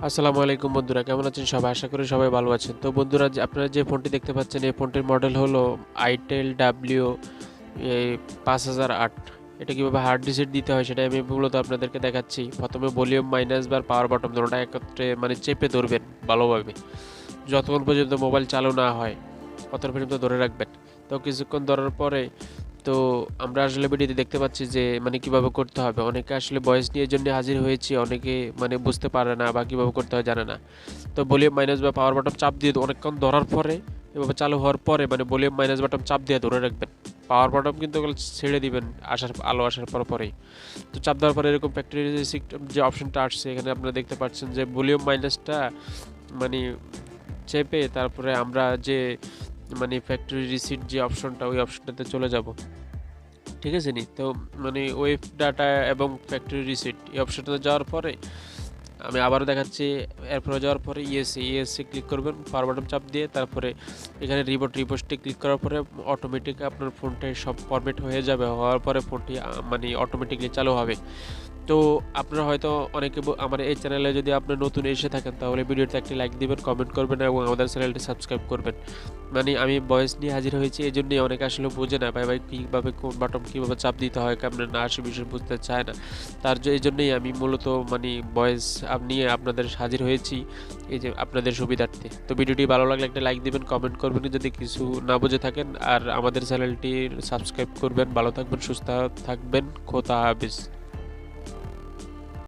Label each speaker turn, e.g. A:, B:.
A: আসসালামু আলাইকুম বন্ধুরা, কেমন আছেন সবাই? আশা করি সবাই ভালো আছেন। তো বন্ধুরা, আপনারা যে ফোনটি দেখতে পাচ্ছেন এই ফোনটির মডেল হলো আইটেল W5008। এটা কীভাবে হার্ড রিসেট দিতে হয় সেটা আমি মূলত আপনাদেরকে দেখাচ্ছি। প্রথমে ভলিউম মাইনাস বার পাওয়ার বাটন দুটোটা একত্রে চেপে ধরবেন ভালোভাবে, যতক্ষণ পর্যন্ত মোবাইল চালু না হয় ততক্ষণ পর্যন্ত ধরে রাখবেন। তো কিছুক্ষণ ধরার পরে তো আমরা আসলে ভিডিওতে দেখতে পাচ্ছি যে কিভাবে করতে হবে। অনেকে আসলে ভয়েস নিয়ে জন্য হাজির হয়েছি, অনেকে বুঝতে পারে না বা কিভাবে করতে হয় জানে না। তো ভলিউম মাইনাস বা পাওয়ার বাটন চাপ দিয়ে অনেকক্ষণ ধরার পরে এভাবে চালু হওয়ার পরে ভলিউম মাইনাস বাটন চাপ দিয়ে ধরে রাখবেন। পাওয়ার বাটন কিন্তু ছেড়ে দিবেন আলো আসার পরেই। তো চাপ দেওয়ার পরে এরকম ফ্যাক্টরি রিসেট যে অপশনটা আসছে, এখানে আপনারা দেখতে পাচ্ছেন যে ভলিউম মাইনাসটা মানে চেপে তারপরে আমরা যে ফ্যাক্টরি রিসেট যে অপশনটা, ওই অপশনটাতে চলে যাব। ঠিক আছে নি? তো ওয়েব ডাটা এবং ফ্যাক্টরি রিসেট এই অপশনটাতে যাওয়ার পরে আমি আবারও দেখাচ্ছি। এরপরে যাওয়ার পরে ইএসএ ক্লিক করবেন পাওয়ার বাটন চাপ দিয়ে। তারপরে এখানে রিপোস্টে ক্লিক করার পরে অটোমেটিক আপনার ফোনটায় সব ফরম্যাট হয়ে যাবে। হওয়ার পরে ফোনটি অটোমেটিকলি চালু হবে। তো আপনারা হয়তো অনেকে আমার এই চ্যানেলে যদি আপনি নতুন এসে থাকেন তাহলে ভিডিওতে একটি লাইক দিবেন, কমেন্ট করবেন এবং আমাদের চ্যানেলটি সাবস্ক্রাইব করবেন। আমি ভয়েস নিয়ে হাজির হয়েছি, এই জন্যই অনেকে আসলে বোঝে না ভাই কীভাবে কোন বাটন কীভাবে চাপ দিতে হয়, কেমন না আসে বিষয় বুঝতে চায় না। এই জন্যই আমি মূলত ভয়েস নিয়ে আপনাদের হাজির হয়েছি, এই যে আপনাদের সুবিধার্থে। তো ভিডিওটি ভালো লাগলে একটা লাইক দিবেন, কমেন্ট করবেন যদি কিছু না বুঝে থাকেন, আর আমাদের চ্যানেলটি সাবস্ক্রাইব করবেন। ভালো থাকবেন, সুস্থ থাকবেন, খোদা হাফেজ।